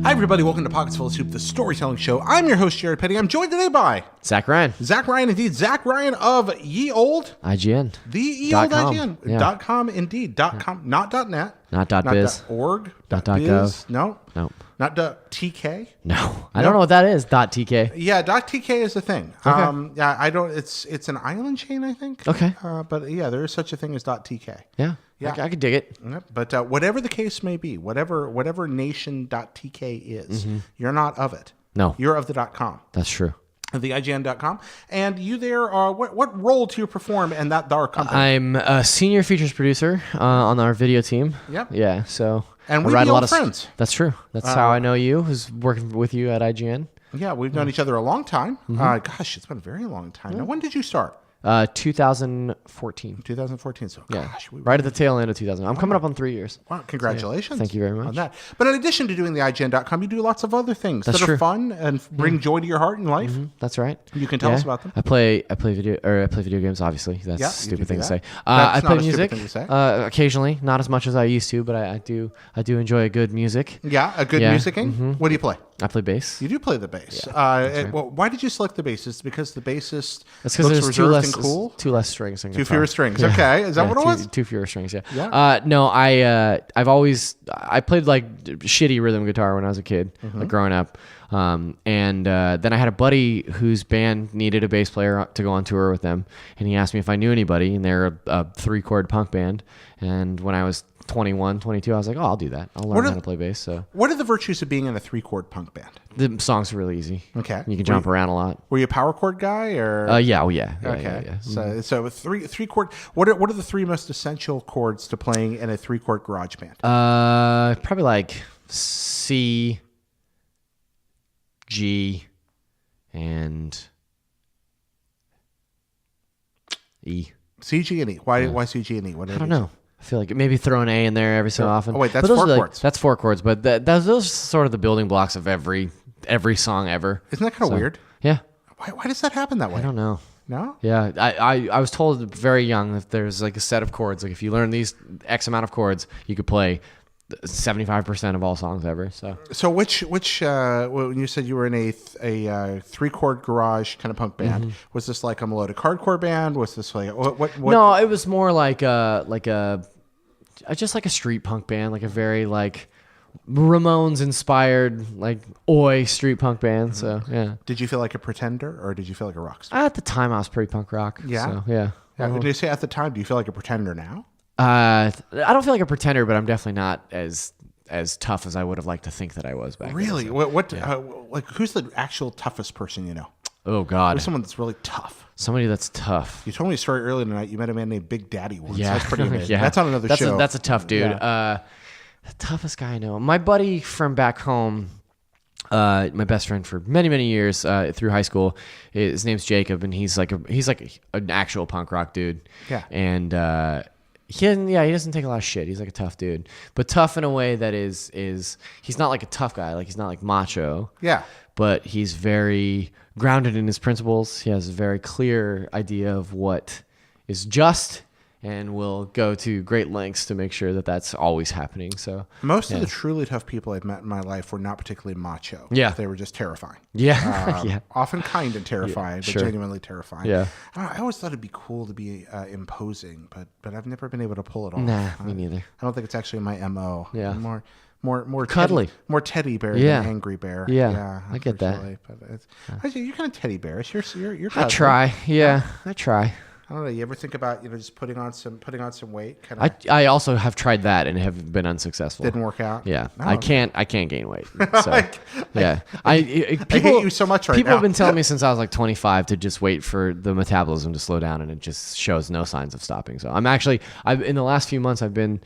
Hi, everybody. Welcome to Pockets Full of Soup, the storytelling show. I'm your host, Jared Petty. I'm joined today by Zach Ryan. Zach Ryan, indeed. Zach Ryan of Ye Old IGN. The Ye Old IGN. Yeah. .com, indeed. .com, not .net. Not .biz. .org. Not .biz. .gov. No. Nope. Not .tk. No. I don't know what that is. .tk. Yeah, .tk is a thing. Okay. Yeah, I don't. It's an island chain, I think. Okay. But yeah, there is such a thing as .tk. Yeah. Yeah. I could dig it. Yep. But whatever the case may be, whatever nation.tk is, you're not of it. No. You're of the .com. That's true. The IGN.com. And you there are, what role do you perform in that our company? I'm a senior features producer on our video team. Yep. Yeah. So And I we write be a lot old of friends. That's true. That's how I know you, who's working with you at IGN. Yeah, we've known each other a long time. Gosh, it's been a very long time. Now, when did you start? 2014. 2014. So, Yeah. gosh. Right at the tail end of 2000. I'm coming up on 3 years. Wow, congratulations. Thank you very much. On that. But in addition to doing the IGN.com, you do lots of other things That's that true. are fun and bring joy to your heart and life. That's right. You can tell us about them. I play video games. Obviously, that's Yeah, a you stupid do thing to that. say. That's I not play a stupid music thing to say. occasionally, not as much as I used to, but I do enjoy good music. Yeah, a good Yeah. musicking. What do you play? I play bass. You do play the bass. right. Well, why did you select the bass? Is it because the bassist That's because looks there's two reserved less and cool? two less strings. In Two guitar. fewer strings. Okay, is that what it was? Two fewer strings. Yeah. Yeah. No, I've always I played like shitty rhythm guitar when I was a kid, like growing up. Then I had a buddy whose band needed a bass player to go on tour with them, and he asked me if I knew anybody, and they're a 3-chord punk band. And when I was 21, 22, I was like, oh, I'll do that. I'll learn how to play bass. So What are the virtues of being in a 3-chord punk band? the songs are really easy. Okay. You can jump around a lot. Were you a power chord guy or? Yeah. Okay. Yeah. So with three chord. What are the three most essential chords to playing in a 3-chord garage band? Probably like C, G, and E. C, G, and E. Why C, G, and E? What I don't know. I feel like maybe throw an A in there every so often. Oh, wait, that's But those 4 are chords. That's 4 chords, but those are sort of the building blocks of every song ever. Isn't that kind of weird? Yeah. Why does that happen that way? I don't know. No? Yeah, I was told very young that there's like a set of chords. Like if you learn these X amount of chords, you could play 75% of all songs ever. So which when you said you were in a 3-chord garage kind of punk band, was this like a melodic hardcore band? Was this like what? No, it was more like just like a street punk band, like a very like Ramones inspired like oi street punk band. So yeah. Did you feel like a pretender or did you feel like a rock star? At the time, I was pretty punk rock. Yeah? So, yeah. Did you say at the time? Do you feel like a pretender now? I don't feel like a pretender, but I'm definitely not as tough as I would have liked to think that I was back Really? then. So, Like who's the actual toughest person you know? oh God, Who's someone that's really tough? somebody that's tough. You told me a story earlier tonight. You met a man named Big Daddy once. Yeah, That's pretty amazing. yeah. That's on another show. That's a tough dude. Yeah. The toughest guy I know. My buddy from back home. My best friend for many, many years through high school. His name's Jacob, and he's like an actual punk rock dude. Yeah. And he doesn't take a lot of shit. He's like a tough dude, but tough in a way that is he's not like a tough guy. Like he's not like macho. Yeah. But he's very grounded in his principles. He has a very clear idea of what is just, and will go to great lengths to make sure that that's always happening. So Most of the truly tough people I've met in my life were not particularly macho. Yeah. They were just terrifying. yeah, yeah. Often kind and terrifying, but sure. genuinely terrifying. Yeah. I always thought it'd be cool to be imposing, but I've never been able to pull it off. Nah, me neither. I don't think it's actually my MO. Yeah. I'm more Cuddly. more teddy bear Yeah. than angry bear. Yeah, I get that. unfortunately. But actually, you're kind of teddy bearish. You're I cuddly. try. Yeah, I try. I don't know. You ever think about just putting on some weight? Kind of I also have tried that and have been unsuccessful. didn't work out. Yeah, No. I can't gain weight. So, I people, hate you so much right people now. have been telling me since I was like 25 to just wait for the metabolism to slow down, and it just shows no signs of stopping. So I've in the last few months I've been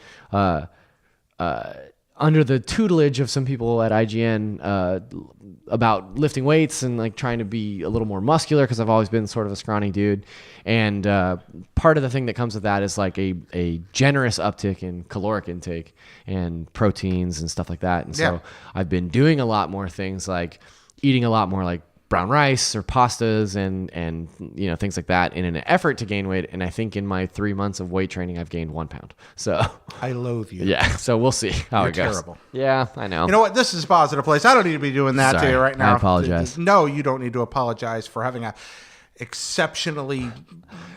under the tutelage of some people at IGN about lifting weights and like trying to be a little more muscular because I've always been sort of a scrawny dude. And part of the thing that comes with that is like a generous uptick in caloric intake and proteins and stuff like that. And so I've been doing a lot more things like eating a lot more like brown rice or pastas and things like that in an effort to gain weight. And I think in my 3 months of weight training, I've gained 1 pound. So I loathe you. yeah, so we'll see how it goes. Terrible. Yeah, I know. You know what? This is a positive place. I don't need to be doing that to Sorry, you right now. I apologize. No, you don't need to apologize for having a exceptionally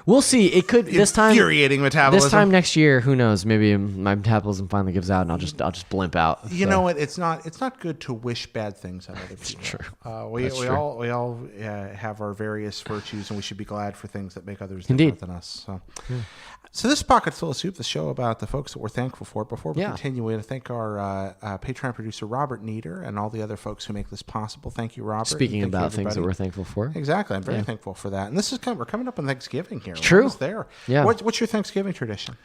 We'll see. It could this time. infuriating metabolism. This time next year, who knows? Maybe my metabolism finally gives out, and I'll just blimp out. You know what? It's not good to wish bad things on other people. True. We That's true. all have our various virtues, and we should be glad for things that make others Indeed. different than us. So this Pockets Full of Soup, the show about the folks that we're thankful for. Before we continue, we want to thank our Patreon producer Robert Nieder and all the other folks who make this possible. Thank you, Robert. Speaking about things that we're thankful for. Exactly, I'm very thankful for that. And this is we're coming up on Thanksgiving here. True. We're almost there. Yeah. What's your Thanksgiving tradition?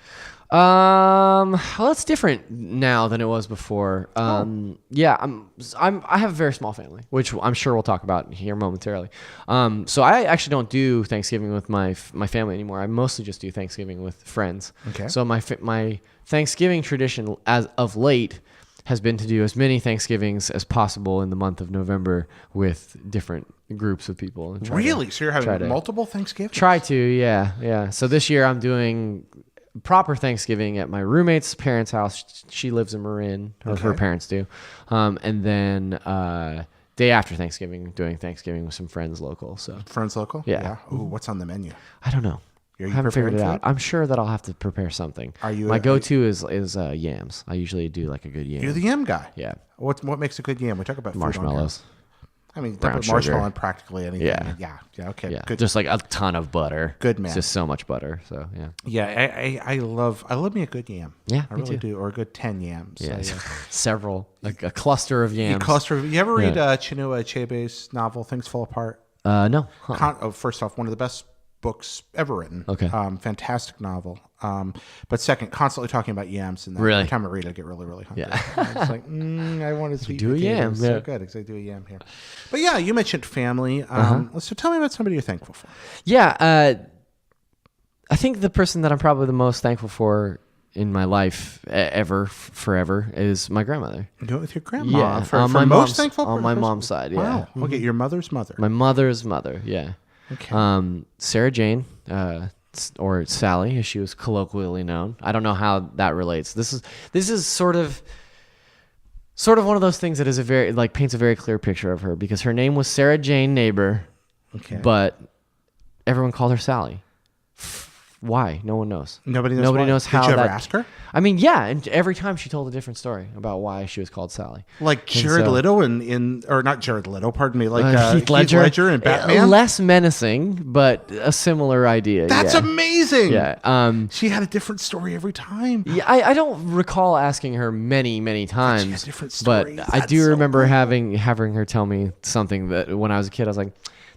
Well, it's different now than it was before. Yeah, I have a very small family, which I'm sure we'll talk about here momentarily. So I actually don't do Thanksgiving with my family anymore. I mostly just do Thanksgiving with friends. Okay. So my Thanksgiving tradition as of late has been to do as many Thanksgivings as possible in the month of November with different groups of people. And Really? So you're having multiple Thanksgivings? Try to, yeah. So this year I'm doing proper Thanksgiving at my roommate's parents' house. She lives in Marin, or her parents do. And then day after Thanksgiving, doing Thanksgiving with some friends local. So Friends local? Yeah. Ooh, what's on the menu? I don't know. Are you I haven't figured it preparing out. I'm sure that I'll have to prepare something. My go-to is yams. I usually do like a good yam. You're the yam guy. Yeah. What makes a good yam? We talk about food on here. Marshmallows. I mean, brown put marshmallow sugar. on practically anything. Yeah. Okay. Yeah. Good. Just like a ton of butter. Good man. It's just so much butter. So yeah. Yeah. I love me a good yam. Yeah, I me really too. do, or a good 10 yams. Yeah. Several, like a cluster of yams. You ever read Chinua Achebe's novel Things Fall Apart? No. Huh. First off, one of the best books ever written. Okay. Fantastic novel. But second, constantly talking about yams. And Really? every time I read it, I get really, really hungry. Yeah. It's like, I want to sweet do a yam, potatoes. So yeah. good, because I do a yam here. But yeah, you mentioned family. So tell me about somebody you're thankful for. Yeah. I think the person that I'm probably the most thankful for in my life forever is my grandmother. Do it with your grandma. Yeah. For on my most thankful on my mom's side. Yeah. Wow. Okay, your mother's mother. My mother's mother. Yeah. Okay. Sarah Jane, or Sally, as she was colloquially known. I don't know how that relates. This is sort of one of those things that is paints a very clear picture of her, because her name was Sarah Jane Neighbor, but everyone called her Sally. Why? No one knows. Nobody Nobody knows how. Did you ever that, ask her? I mean, yeah, and every time she told a different story about why she was called Sally. Like Jared Leto or not Jared Leto, pardon me, like Heath Ledger and Batman? Less menacing, but a similar idea. That's amazing. Yeah. She had a different story every time. Yeah, I don't recall asking her many times, She had different stories. but I do remember having her tell me something that when I was a kid, I was like,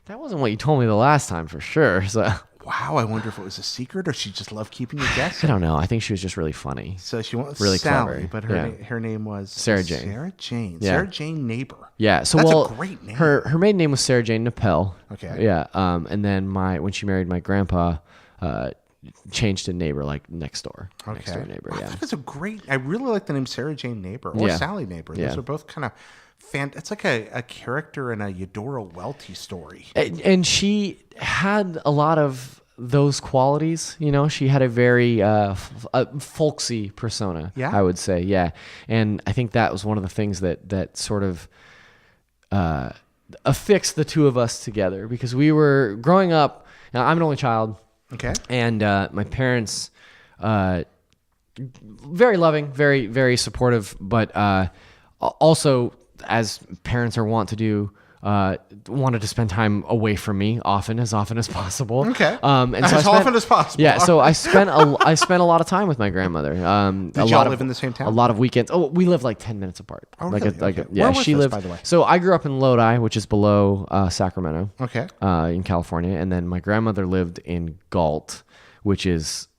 that wasn't what you told me the last time for sure. So wow, I wonder if it was a secret or she just loved keeping you guessing. I don't know. I think she was just really funny. So she was really Sally, clever. but her name was Sarah Jane. Sarah Jane. Yeah. Sarah Jane Neighbor. Yeah. So that's a great name. Her maiden name was Sarah Jane Nappel. Okay. Yeah. And then when she married my grandpa, changed to Neighbor, like next door. Okay. Next door neighbor. Yeah. That is a great. I really like the name Sarah Jane Neighbor or Sally Neighbor. Those are both kind of. It's like a character in a Eudora Welty story. And she had a lot of those qualities, she had a very folksy persona, I would say. Yeah. And I think that was one of the things that sort of affixed the two of us together, because we were growing up. Now, I'm an only child. Okay. And my parents, very loving, very, very supportive, but also, as parents are wont to do, wanted to spend time away from me as often as possible. Okay. And often as possible. Yeah. So I spent a lot of time with my grandmother. Did y'all live in the same town? A lot of weekends. Oh, we live like 10 minutes apart. Oh, really? Yeah. Where was She this, lived. by the way? So I grew up in Lodi, which is below Sacramento. Okay. In California, and then my grandmother lived in Galt, which is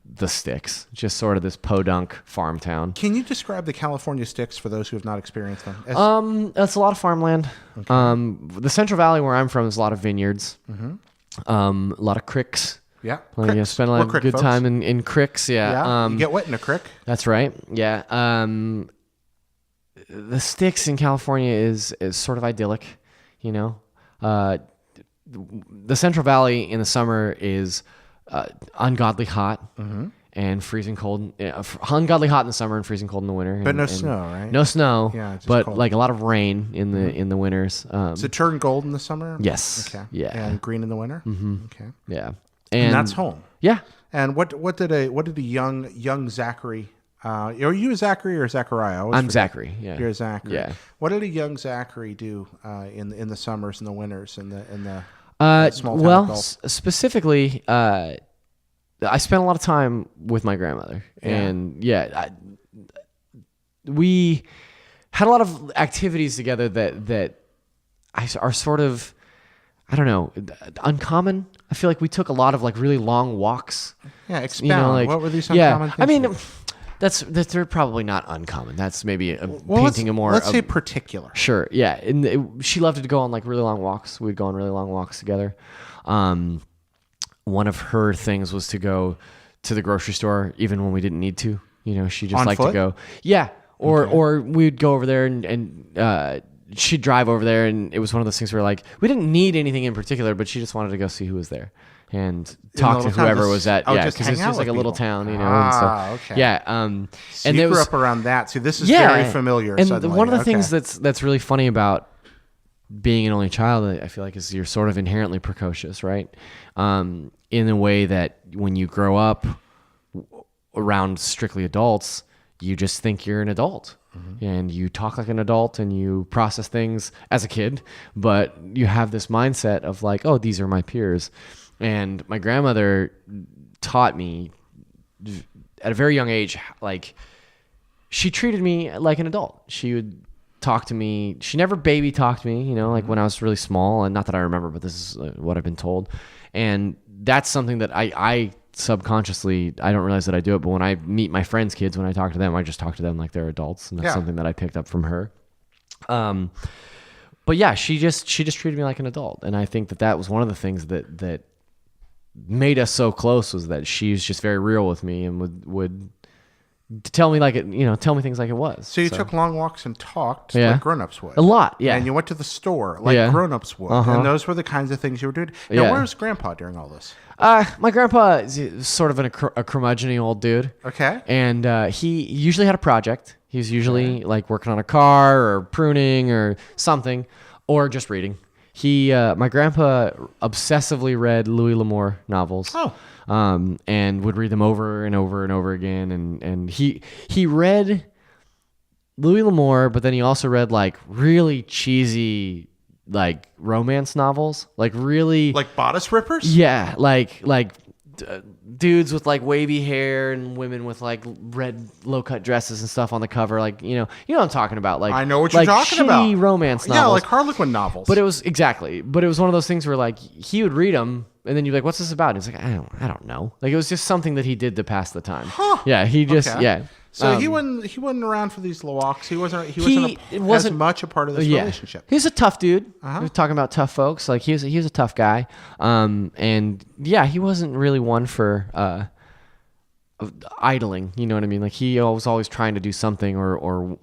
the sticks, just sort of this podunk farm town. Can you describe the California sticks for those who have not experienced them? It's a lot of farmland. Okay. The Central Valley where I'm from is a lot of vineyards. Mm-hmm. A lot of cricks. Yeah. I spent a lot of good time in cricks. Yeah. You get wet in a crick. That's right. Yeah. The sticks in California is sort of idyllic, the Central Valley in the summer is ungodly hot and freezing cold. Ungodly hot in the summer and freezing cold in the winter. But no snow, right? No snow. Yeah, just but cold. like a lot of rain in the winters. Does it turn gold in the summer? Yes. Okay. Yeah. And green in the winter. Mm-hmm. Okay. Yeah. And that's home. Yeah. And what did a young Zachary? Are you a Zachary or Zachariah? I'm Zachary. Yeah. You're a Zachary. Yeah. What did a young Zachary do in the summers and the winters in the small town of Gulf? Specifically, I spent a lot of time with my grandmother, and we had a lot of activities together that are sort of, I don't know, uncommon. I feel like we took a lot of like really long walks. Yeah, expound. What were these uncommon things? I mean, they're probably not uncommon. That's maybe painting a more. Let's say particular. Sure. Yeah, and she loved to go on like really long walks. We'd go on really long walks together. One of her things was to go to the grocery store even when we didn't need to. You know, she just on liked foot? to go. Yeah. Or we'd go over there and she'd drive over there, and it was one of those things where like we didn't need anything in particular, but she just wanted to go see who was there and talk to whoever was at. Yeah, because it's just like a little town, you know. Okay. Yeah. So and you there grew was, up around that. So this is very familiar. And suddenly. one of the things that's really funny about being an only child, I feel like, is you're sort of inherently precocious, right? In a way that when you grow up around strictly adults, you just think you're an adult. And you talk like an adult and you process things as a kid, but you have this mindset of like, oh, these are my peers. And my grandmother taught me at a very young age, like she treated me like an adult. She would talk to me. She never baby talked me, you know, like when I was really small, and not that I remember, but this is what I've been told. And that's something that I subconsciously, I don't realize that I do it, but when I meet my friends' kids, when I talk to them, I just talk to them like they're adults, and that's something that I picked up from her. But yeah, she just treated me like an adult, and I think that was one of the things that made us so close, was that she was just very real with me and would tell me like it, you know, tell me things like it was. So you took long walks and talked Yeah. like grown-ups would. A lot, yeah. And you went to the store like Yeah. grown-ups would. And those were the kinds of things you were doing. Now, Yeah. where was Grandpa during all this? My grandpa is sort of a curmudgeon-y old dude. Okay. And he usually had a project. He was usually like working on a car or pruning or something, or just reading. My grandpa obsessively read Louis L'Amour novels. Oh. And would read them over and over and over again. And he read Louis L'Amour, but then he also read like really cheesy like romance novels, like really Like bodice rippers? yeah, dudes with like wavy hair and women with like red low cut dresses and stuff on the cover, like you know what I'm talking about. Like I know what you're talking about. Shitty romance novels. Yeah, like Harlequin novels. But it was one of those things where like he would read them, and then you'd be like, "What's this about?" And he's like, "I don't know." Like it was just something that he did to pass the time. Huh. Yeah, he just Okay. yeah. So he wasn't around for these walks. He wasn't as much a part of this relationship. He was a tough dude. We were talking about tough folks. Like he was a tough guy. And yeah, he wasn't really one for idling. You know what I mean? Like he was always trying to do something or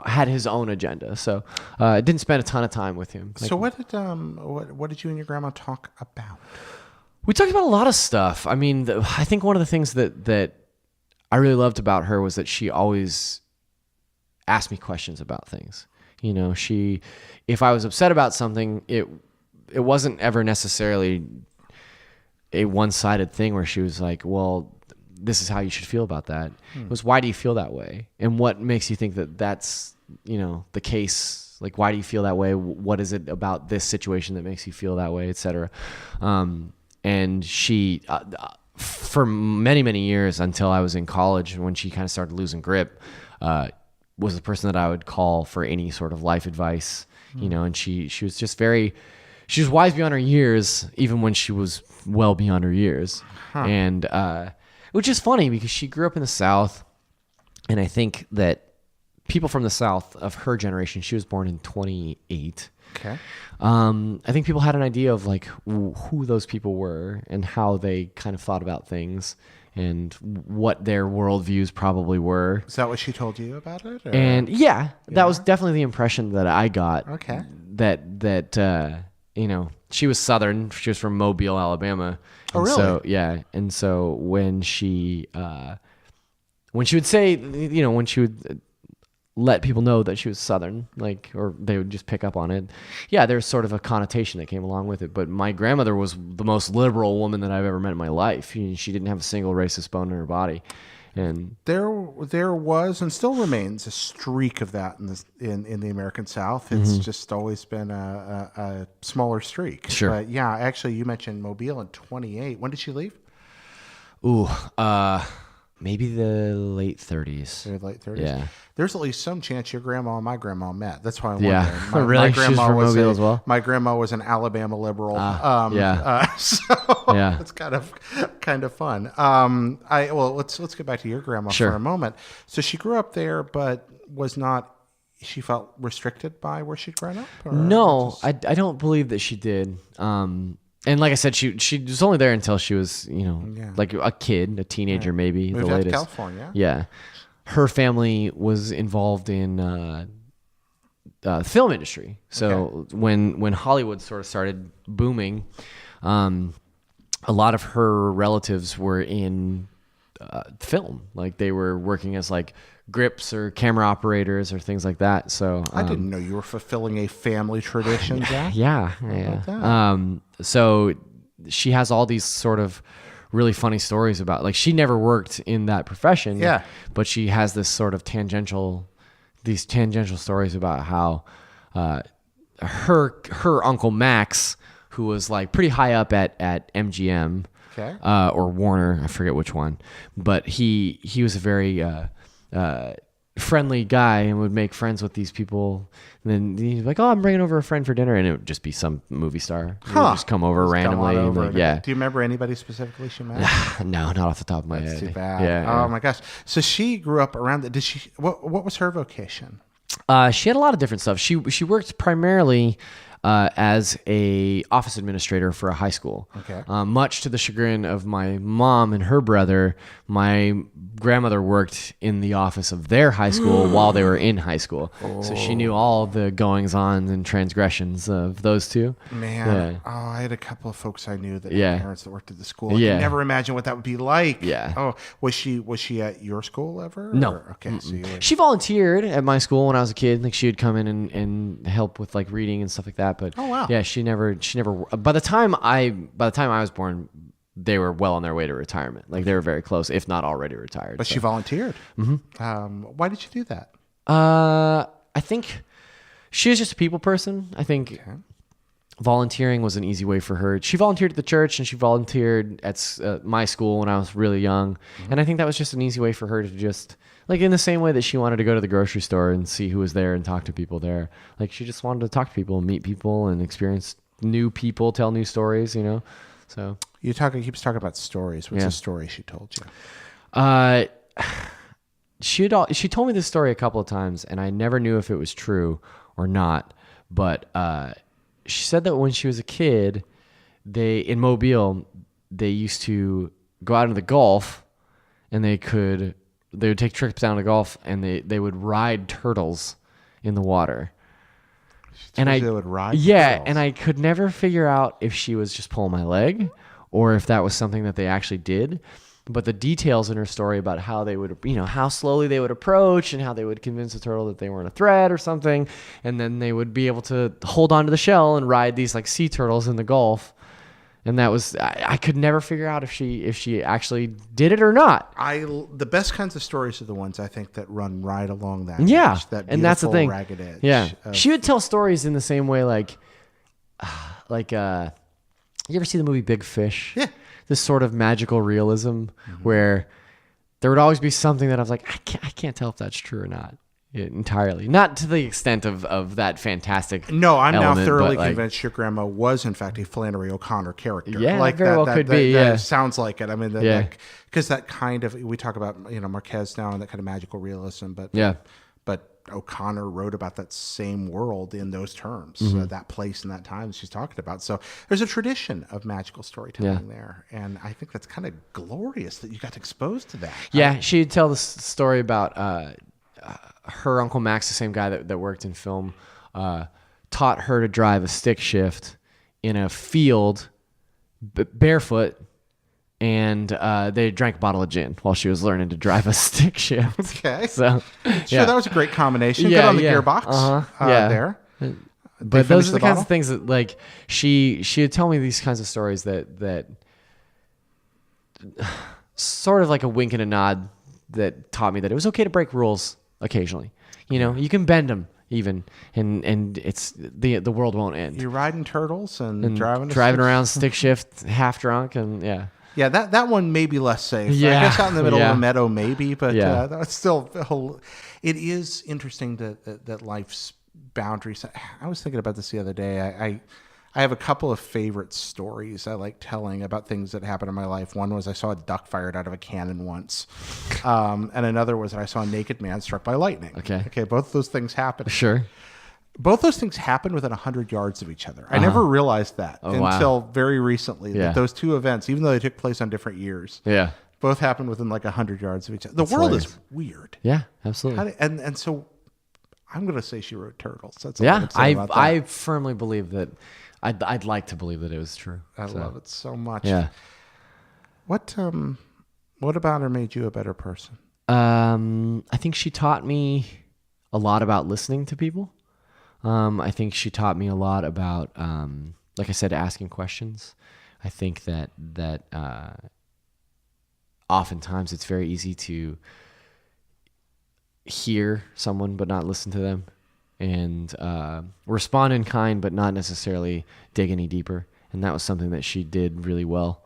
had his own agenda. So didn't spend a ton of time with him. Like, So what did you and your grandma talk about? we talked about a lot of stuff. I mean, I think one of the things that I really loved about her was that she always asked me questions about things. You know, if I was upset about something, it wasn't ever necessarily a one-sided thing where she was like, well, this is how you should feel about that. It was, why do you feel that way? And what makes you think that that's, you know, the case? Like, why do you feel that way? What is it about this situation that makes you feel that way, et cetera? And she... for many, many years until I was in college, when she kind of started losing grip, was the person that I would call for any sort of life advice, you know, and she was just she was wise beyond her years, even when she was well beyond her years. And, which is funny because she grew up in the South. And I think that people from the South of her generation, she was born in 28. Okay. I think people had an idea of like who those people were and how they kind of thought about things and what their worldviews probably were. Is that what she told you about it? Or? And yeah, that was definitely the impression that I got. Okay. That she was Southern. She was from Mobile, Alabama. Oh, really? So, yeah. And so when she would say, when she would let people know that she was Southern, or they would just pick up on it. Yeah, there's sort of a connotation that came along with it. But my grandmother was the most liberal woman that I've ever met in my life. She didn't have a single racist bone in her body. And there was and still remains a streak of that in the American South. It's just always been a smaller streak. Sure. But yeah, actually, you mentioned Mobile in 28. When did she leave? Ooh, maybe the late 30s. The late 30s. Yeah. There's at least some chance your grandma and my grandma met. That's why I'm wondering. Yeah. Really? She's from Mobile as well? My grandma was an Alabama liberal. So yeah. it's kind of fun. Let's get back to your grandma Sure. for a moment. So she grew up there, but she felt restricted by where she'd grown up? No, I don't believe that she did. And like I said, she was only there until she was, like a kid, a teenager, maybe Moved the out latest. to California. Yeah. Her family was involved in the film industry. So when Hollywood sort of started booming, a lot of her relatives were in film. Like they were working as grips or camera operators or things like that. So I didn't know you were fulfilling a family tradition, Zach. Yeah. So she has all these sort of really funny stories about, she never worked in that profession. Yeah. But she has this sort of tangential stories about how her Uncle Max, who was pretty high up at MGM, or Warner, I forget which one, but he was a very friendly guy and would make friends with these people. And then he's like, "Oh, I'm bringing over a friend for dinner," and it would just be some movie star. He would just come over randomly. Do you remember anybody specifically she met? No, not off the top of my head. That's too bad. Yeah. Oh my gosh. So she grew up around that. What was her vocation? She had a lot of different stuff. She worked primarily as a office administrator for a high school. Okay. Much to the chagrin of my mom and her brother, my grandmother worked in the office of their high school while they were in high school. So she knew all the goings-on and transgressions of those two. Man, I had a couple of folks I knew that had parents that worked at the school. I could never imagine what that would be like. Yeah. Oh, was she at your school ever? No. Okay. So she volunteered at my school when I was a kid. She would come in and help with reading and stuff like that. But yeah, she never. By the time I was born, they were well on their way to retirement. They were very close, if not already retired. But she volunteered. Mm-hmm. Why did you do that? I think she was just a people person. I think volunteering was an easy way for her. She volunteered at the church and she volunteered at my school when I was really young. Mm-hmm. And I think that was just an easy way for her to just, in the same way that she wanted to go to the grocery store and see who was there and talk to people there. She just wanted to talk to people and meet people and experience new people, tell new stories, So you keeps talking about stories. What's the story she told you? She told me this story a couple of times, and I never knew if it was true or not. But she said that when she was a kid, in Mobile, they used to go out into the Gulf, and they would take trips down to the Gulf, and they would ride turtles in the water. And they would ride turtles. Turtles. And I could never figure out if she was just pulling my leg or if that was something that they actually did. But the details in her story about how they would, how slowly they would approach and how they would convince the turtle that they weren't a threat or something. And then they would be able to hold onto the shell and ride these sea turtles in the Gulf. And that was, I could never figure out if she actually did it or not. The best kinds of stories are the ones I think that run right along that edge, that and that's the thing. Ragged edge. Yeah. She would tell stories in the same way, you ever see the movie Big Fish? Yeah. This sort of magical realism where there would always be something that I was like, I can't tell if that's true or not. Entirely, not to the extent of that fantastic. No, I'm element, now thoroughly convinced your grandma was in fact a Flannery O'Connor character. Yeah, very well could be. That sounds like it. I mean, because that kind of, we talk about Marquez now and that kind of magical realism, but O'Connor wrote about that same world in those terms, that place and that time she's talking about. So there's a tradition of magical storytelling there, and I think that's kind of glorious that you got exposed to that. Yeah, she'd tell the story about. Her Uncle Max, the same guy that worked in film, taught her to drive a stick shift in a field barefoot, and they drank a bottle of gin while she was learning to drive a stick shift. Okay. So, sure, that was a great combination. Good on the gearbox there. But those are the kinds of things that, like, she would tell me these kinds of stories that sort of like a wink and a nod that taught me that it was okay to break rules occasionally. You know, you can bend them even, and it's the world won't end. You're riding turtles and driving around stick shift, half drunk, and yeah. That one may be less safe. Yeah. I guess out in the middle of a meadow, maybe, but that's still it is interesting that life's boundaries. I was thinking about this the other day. I have a couple of favorite stories I like telling about things that happened in my life. One was I saw a duck fired out of a cannon once. And another was that I saw a naked man struck by lightning. Okay. Both of those things happened. Sure. Both those things happened within 100 yards of each other. I never realized that until very recently. That those two events, even though they took place on different years, both happened within like 100 yards of each other. The world is weird. Yeah, absolutely. And so I'm going to say she wrote turtles. That's all I'm saying about that. I firmly believe that. I'd like to believe that it was true. I love it so much. Yeah. What about her made you a better person? I think she taught me a lot about listening to people. I think she taught me a lot about, like I said, asking questions. I think that oftentimes it's very easy to hear someone but not listen to them, and respond in kind but not necessarily dig any deeper. And that was something that she did really well.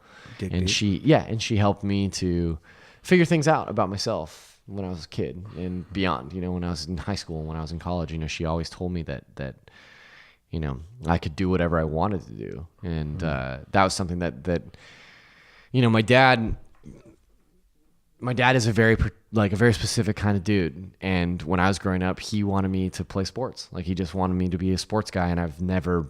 She helped me to figure things out about myself when I was a kid and beyond. You know, when I was in high school and when I was in college, you know, she always told me that you know, I could do whatever I wanted to do. And that was something that you know, my dad is a very specific kind of dude. And when I was growing up, he wanted me to play sports. Like, he just wanted me to be a sports guy. And I've never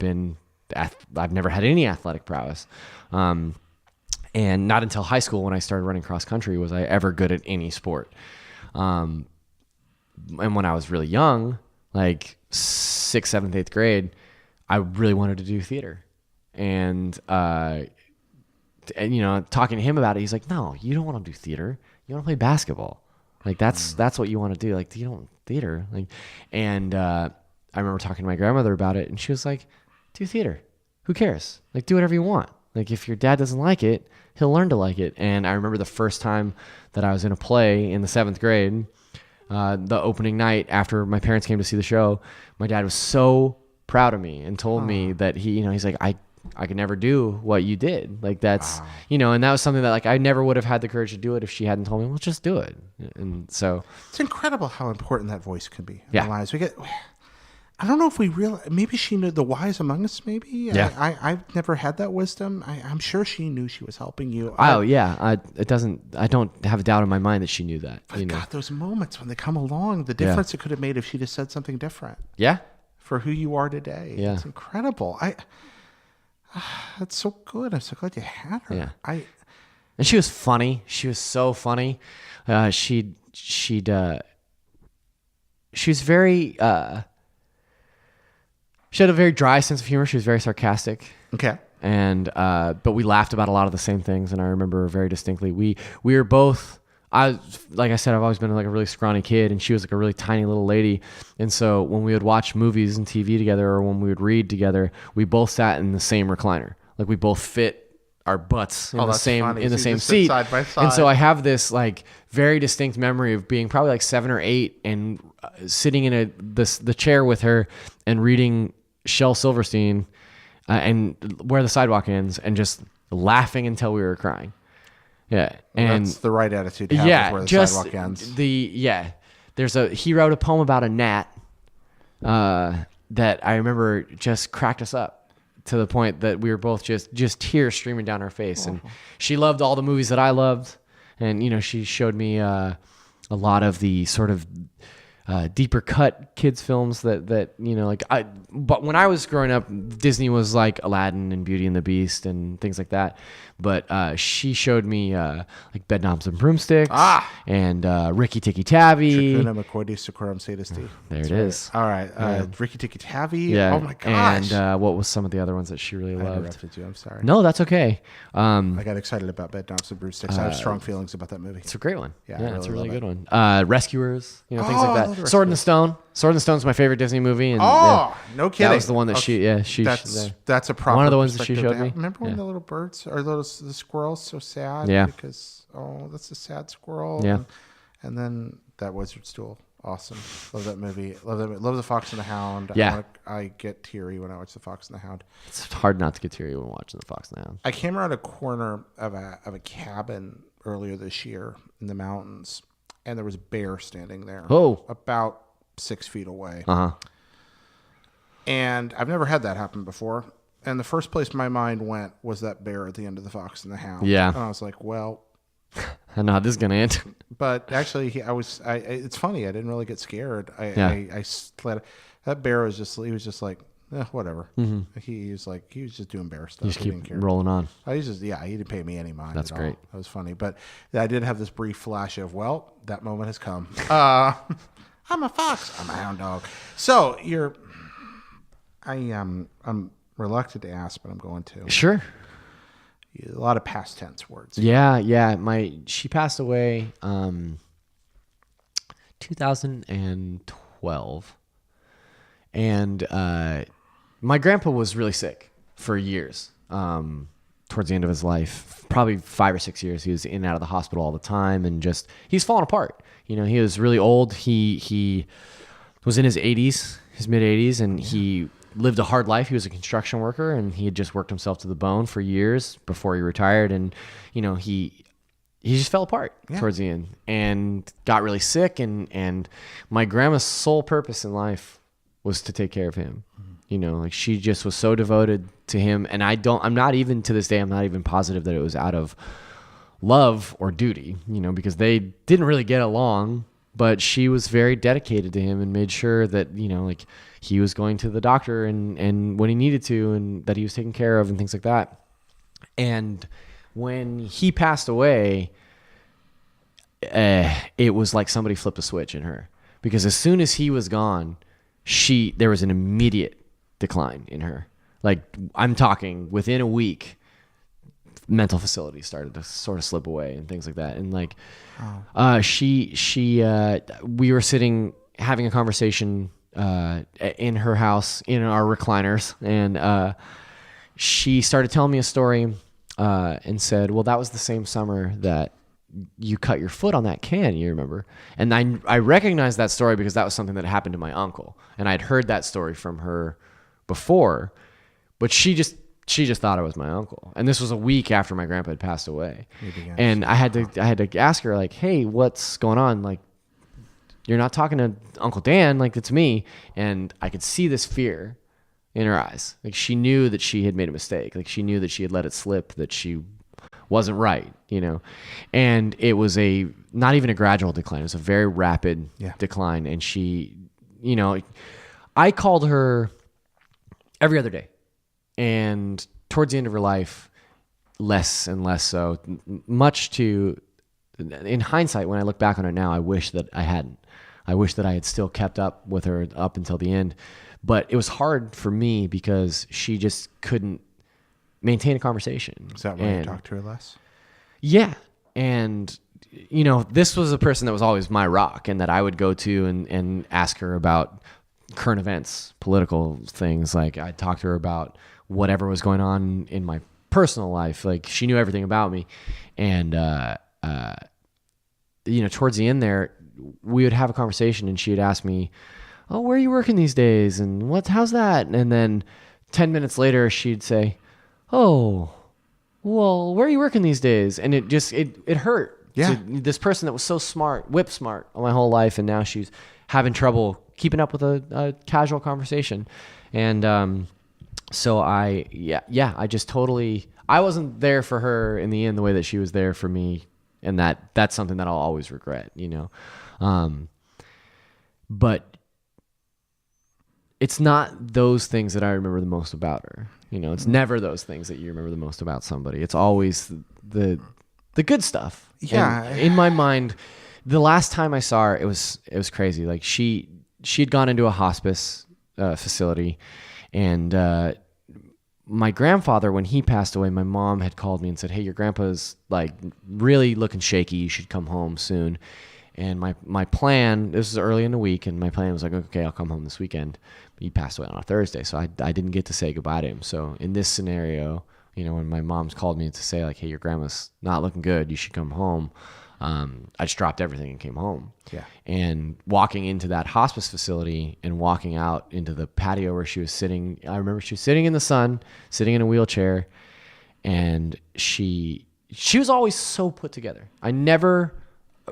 had any athletic prowess. And not until high school, when I started running cross country, was I ever good at any sport. And when I was really young, like 6th, 7th, 8th grade, I really wanted to do theater. And you know, talking to him about it, he's like, "No, you don't want to do theater. You want to play basketball. Like, that's what you want to do. Like, you don't theater." Like, and I remember talking to my grandmother about it, and she was like, "Do theater. Who cares? Like, do whatever you want. Like, if your dad doesn't like it, he'll learn to like it." And I remember the first time that I was in a play in the 7th grade, the opening night after my parents came to see the show, my dad was so proud of me and told me that he's like, I could never do what you did. Like, that's, you know, and that was something that, like, I never would have had the courage to do it if she hadn't told me, well, just do it. And so it's incredible how important that voice can be in our lives. I don't know if we realize, maybe she knew the wise among us, maybe. Yeah. I've never had that wisdom. I'm sure she knew she was helping you. I don't have a doubt in my mind that she knew that. But God, those moments when they come along, the difference it could have made if she'd have said something different. Yeah. For who you are today. Yeah. It's incredible. That's so good. I'm so glad you had her. Yeah. And she was funny. She was so funny. She was very, she had a very dry sense of humor. She was very sarcastic. Okay. And, but we laughed about a lot of the same things. And I remember very distinctly, we were both, like I said, I've always been like a really scrawny kid, and she was like a really tiny little lady. And so when we would watch movies and TV together, or when we would read together, we both sat in the same recliner. Like, we both fit our butts in the same seat. Side by side. And so I have this like very distinct memory of being probably like 7 or 8 and sitting in the chair with her and reading Shel Silverstein and Where the Sidewalk Ends, and just laughing until we were crying. Yeah, and that's the right attitude to have with Where the Sidewalk Ends. He wrote a poem about a gnat that I remember just cracked us up to the point that we were both just tears streaming down our face. And she loved all the movies that I loved, and you know, she showed me a lot of the sort of deeper cut kids films that but when I was growing up, Disney was like Aladdin and Beauty and the Beast and things like that. But she showed me like Bedknobs and Broomsticks and Ricky Tikki Tavi. Shakuna McCoy Sakuram Sadisty. There it is. All right. Ricky Tikki Tavi. Yeah. Oh my gosh. And what was some of the other ones that she really loved? I interrupted you. I'm sorry. No, that's okay. I got excited about Bedknobs and Broomsticks. I have strong feelings about that movie. It's a great one. Yeah, it's a really good one. Rescuers, things like that. Sword in the Stone. Sword in the Stone is my favorite Disney movie. And, no kidding. That was the one that that's a proper one of the ones that she showed me. Remember when the little birds or the squirrels so sad? Yeah. Because that's a sad squirrel. Yeah. And then that wizard stool. Awesome. Love that movie. Love The Fox and the Hound. Yeah. I get teary when I watch The Fox and the Hound. It's hard not to get teary when watching The Fox and the Hound. I came around a corner of a cabin earlier this year in the mountains, and there was a bear standing there. Oh. About 6 feet away. Uh-huh. And I've never had that happen before. And the first place my mind went was that bear at the end of The Fox and the Hound. Yeah. And I was like, well, I know how this is gonna end. But actually, it's funny. I didn't really get scared. I that bear was just like, whatever. Mm-hmm. He was just doing bear stuff. You just he keep rolling on. He didn't pay me any mind. That's great. That was funny. But I did have this brief flash of, well, that moment has come. I'm a fox. I'm a hound dog. So I'm reluctant to ask, but I'm going to. Sure. A lot of past tense words. Yeah. She passed away 2012, and my grandpa was really sick for years. Towards the end of his life, probably 5 or 6 years, he was in and out of the hospital all the time, and he's fallen apart. He was really old. He was in his 80s, his mid 80s, and he lived a hard life. He was a construction worker, and he had just worked himself to the bone for years before he retired. And, he just fell apart towards the end and got really sick. And my grandma's sole purpose in life was to take care of him. She just was so devoted to him. And I'm not even to this day, I'm not even positive that it was out of love or duty, because they didn't really get along, but she was very dedicated to him and made sure that, he was going to the doctor and when he needed to, and that he was taken care of and things like that. And when he passed away, it was like somebody flipped a switch in her, because as soon as he was gone, there was an immediate decline in her. Like, I'm talking within a week, mental facilities started to sort of slip away and things like that. And we were sitting having a conversation in her house in our recliners, and she started telling me a story and said, well, that was the same summer that you cut your foot on that can, you remember? And I recognized that story because that was something that happened to my uncle, and I'd heard that story from her before, but she just thought I was my uncle. And this was a week after my grandpa had passed away. And I had to ask her, like, hey, what's going on? Like, you're not talking to Uncle Dan, like, it's me. And I could see this fear in her eyes. Like, she knew that she had made a mistake. Like, she knew that she had let it slip, that she wasn't right, And it was not even a gradual decline. It was a very rapid decline. And she, I called her every other day. And towards the end of her life, less and less so. In hindsight, when I look back on it now, I wish that I hadn't. I wish that I had still kept up with her up until the end. But it was hard for me because she just couldn't maintain a conversation. Is that why you talked to her less? Yeah. And, this was a person that was always my rock, and that I would go to and ask her about current events, political things. Like, I'd talk to her about whatever was going on in my personal life. Like, she knew everything about me. And, towards the end there, we would have a conversation, and she'd ask me, oh, where are you working these days? And how's that? And then 10 minutes later, she'd say, oh, well, where are you working these days? And it hurt. Yeah. This person that was so smart, whip smart all my whole life. And now she's having trouble keeping up with a casual conversation. And, so I wasn't there for her in the end the way that she was there for me. And that's something that I'll always regret, but it's not those things that I remember the most about her. It's never those things that you remember the most about somebody. It's always the good stuff. Yeah. And in my mind, the last time I saw her, it was crazy. Like she'd gone into a hospice facility, and my grandfather, when he passed away, my mom had called me and said, "Hey, your grandpa's like really looking shaky. You should come home soon." And my plan, this was early in the week, and my plan was like, okay, I'll come home this weekend. But he passed away on a Thursday, so I didn't get to say goodbye to him. So in this scenario, when my mom's called me to say like, hey, your grandma's not looking good, you should come home, I just dropped everything and came home. Yeah. And walking into that hospice facility and walking out into the patio where she was sitting, I remember she was sitting in the sun, sitting in a wheelchair, and she was always so put together.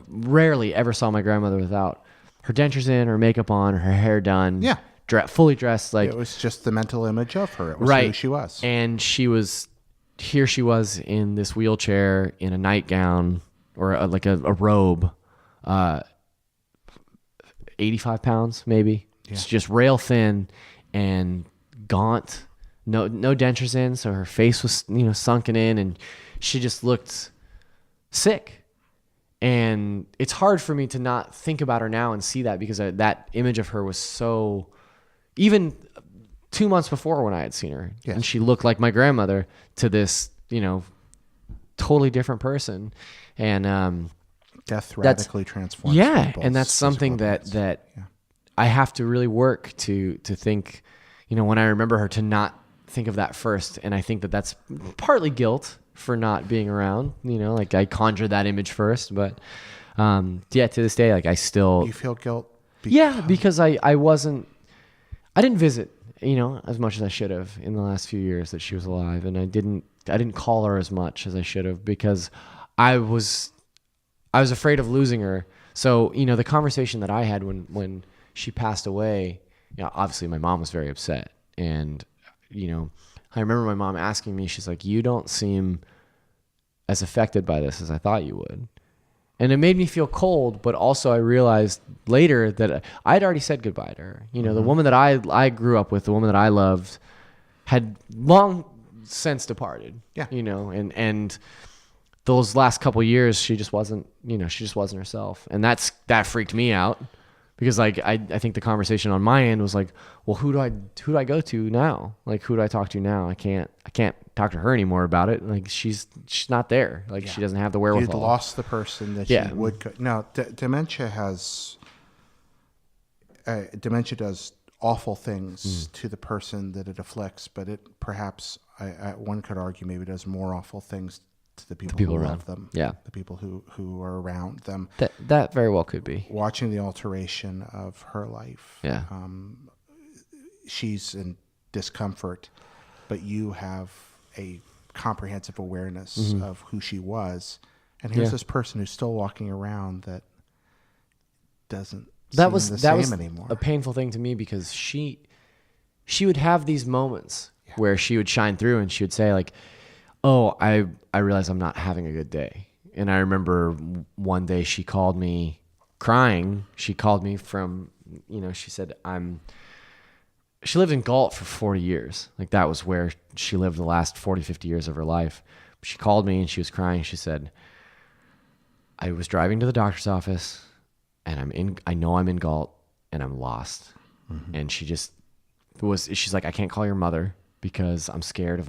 Rarely ever saw my grandmother without her dentures in, her makeup on, her hair done, fully dressed. Like, it was just the mental image of her. It was right. who she was. And she was in this wheelchair in a nightgown or a robe, 85 pounds maybe. Yeah. It's just rail thin and gaunt, no dentures in. So her face was, sunken in, and she just looked sick. And it's hard for me to not think about her now and see that, because that image of her was so, even 2 months before when I had seen her, and she looked like my grandmother, to this, totally different person. And death radically transforms. Yeah, and that's something that I have to really work to think, when I remember her, to not think of that first. And I think that that's partly guilt for not being around, like I conjured that image first, but to this day, like I still... You feel guilt? Because I didn't visit, as much as I should have in the last few years that she was alive, and I didn't call her as much as I should have, because I was afraid of losing her. So, the conversation that I had when she passed away, obviously my mom was very upset, and, I remember my mom asking me, she's like, you don't seem as affected by this as I thought you would. And it made me feel cold, but also I realized later that I'd already said goodbye to her. The woman that I grew up with, the woman that I loved, had long since departed. Yeah. And those last couple of years, she just wasn't herself. And that freaked me out. Because like I think the conversation on my end was like, well, who do I go to now? Like, who do I talk to now? I can't talk to her anymore about it. Like, she's not there. Like, she doesn't have the wherewithal. You'd lost the person that you would go. Now, dementia does awful things to the person that it afflicts, but it perhaps one could argue maybe does more awful things to the people who around love them. Yeah. The people who are around them. That very well could be. Watching the alteration of her life. Yeah. She's in discomfort, but you have a comprehensive awareness of who she was. And here's this person who's still walking around that doesn't seem the same anymore. A painful thing to me, because she would have these moments where she would shine through, and she would say like, oh, I realize I'm not having a good day. And I remember one day she called me crying. She called me from, she said, she lived in Galt for 40 years. Like, that was where she lived the last 40, 50 years of her life. She called me and she was crying. She said, I was driving to the doctor's office, and I know I'm in Galt, and I'm lost. Mm-hmm. And she's like, I can't call your mother because I'm scared of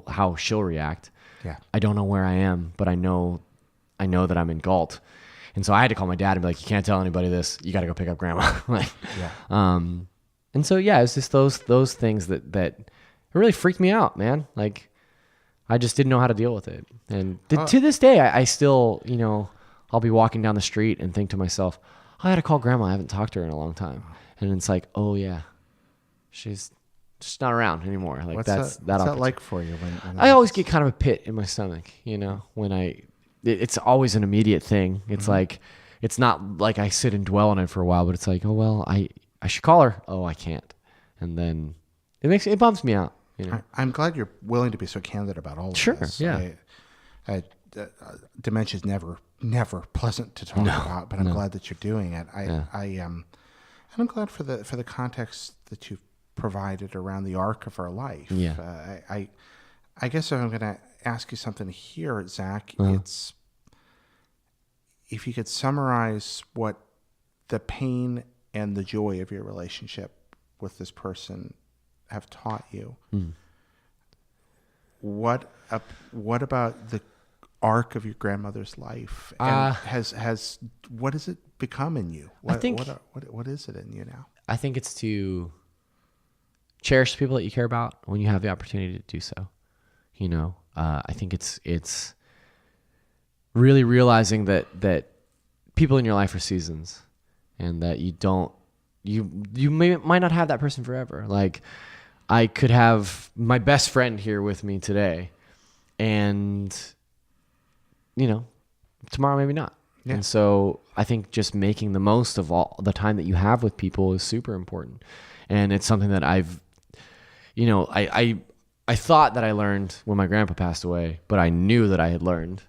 how she'll react. Yeah. I don't know where I am, but I know that I'm in Galt. And so I had to call my dad and be like, you can't tell anybody this. You got to go pick up grandma. And so, it's just those things that really freaked me out, man. Like, I just didn't know how to deal with it. And to this day, I still, I'll be walking down the street and think to myself, I had to call grandma. I haven't talked to her in a long time. And it's like, oh yeah, she's just not around anymore. Like, what's that like for you? When I always get kind of a pit in my stomach, when it's always an immediate thing. It's like, it's not like I sit and dwell on it for a while, but it's like, oh, well, I should call her. Oh, I can't. And then it bumps me out. I'm glad you're willing to be so candid about all of this. Sure, yeah. Dementia is never pleasant to talk about, but I'm glad that you're doing it. And I'm glad for the context that you've provided around the arc of her life. Yeah. I guess if I'm going to ask you something here, Zach, it's if you could summarize what the pain and the joy of your relationship with this person have taught you. What about the arc of your grandmother's life? And what has it become in you? What is it in you now? I think it's to cherish the people that you care about when you have the opportunity to do so. I think it's really realizing that people in your life are seasons, and that you might not have that person forever. Like, I could have my best friend here with me today, and tomorrow maybe not. Yeah. And so I think just making the most of all the time that you have with people is super important. And it's something that I've, I thought that I learned when my grandpa passed away, but I knew that I had learned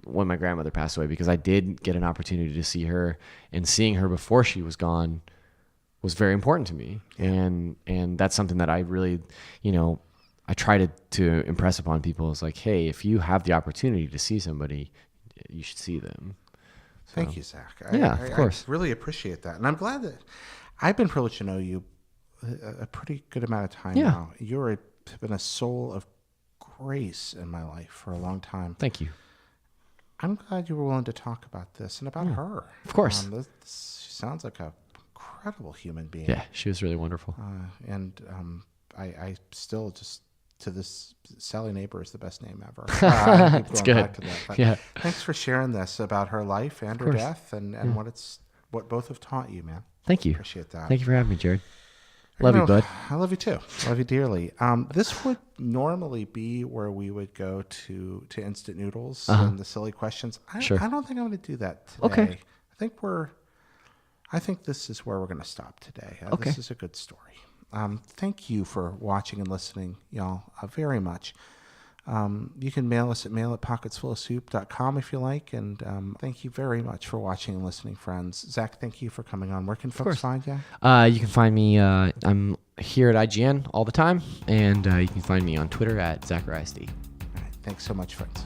when my grandmother passed away, because I did get an opportunity to see her, and seeing her before she was gone was very important to me. Yeah. And that's something that I really, I try to impress upon people is like, hey, if you have the opportunity to see somebody, you should see them. So, thank you, Zach. Of course. I really appreciate that. And I'm glad that I've been privileged to know you a pretty good amount of time now. You're been a soul of grace in my life for a long time. Thank you. I'm glad you were willing to talk about this and about her. Of course. She sounds like a incredible human being. Yeah, she was really wonderful. I still just, to this, Sally Neighbor is the best name ever. That's good. Back to that. Thanks for sharing this about her life and her death and what both have taught you, man. Thank you. Appreciate that. Thank you for having me, Jared. Love you, bud. I love you too. Love you dearly. This would normally be where we would go to instant noodles and the silly questions. I don't think I'm going to do that today. Okay. I think this is where we're going to stop today. Okay. This is a good story. Thank you for watching and listening, y'all, very much. You can mail us at mail@pocketsfullofsoup.com if you like. And thank you very much for watching and listening, friends. Zach, thank you for coming on. Where can folks find you? You can find me, I'm here at IGN all the time. And you can find me on Twitter at ZachariasD. All right. Thanks so much, friends.